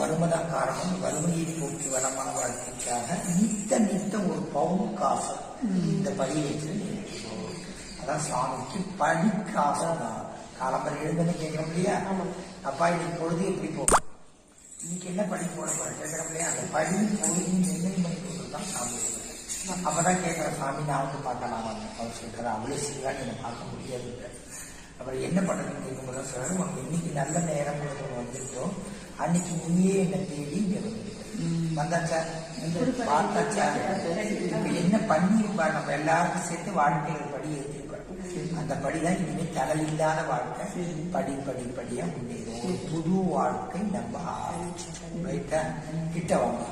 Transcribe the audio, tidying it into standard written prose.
வறுமைதான் காரணம். வறுமையை போக்கி வளமான வாழ்க்கைக்காக நித்தம் ஒரு பவுன் காசு இந்த படி வச்சு அதான் சுவாமிக்கு படிக்காசம் தான். காலம்பரை எழுதுன்னு கேட்கணும் இல்லையா? அப்பா இன்னைக்கு பொழுது எப்படி போகும், இன்னைக்கு என்ன படி போட போற கேட்கணும் இல்லையா? அந்த படி பொழுது நிர்ணயம் பண்ணி கொடுத்துதான் சாமி. அப்பதான் கேட்கிற சாமி நான் வந்து பார்க்கலாமா அவர் சொல்றாரு. அவ்வளவு சீரா நீங்க பார்க்க முடியாது. அப்புறம் என்ன பண்றதுன்னு கேட்கும்போது சார் உனக்கு இன்னைக்கு நல்ல நேரம் வந்துட்டோம், அன்னைக்கு நீயே என்னை தேடி வந்தாச்சா பார்த்தாச்சா. இப்ப என்ன பண்ணிருப்பா, நம்ம எல்லாருக்கும் சேர்த்து வாழ்க்கையில படி ஏற்றிருப்பா. அந்த படிதான் இனிமே தலையில்லாத வாழ்க்கை. படிப்படியா முன்னேறும். ஒரு புது வாழ்க்கை நம்ம ஆரம்பிச்சோம். கிட்ட வாங்க.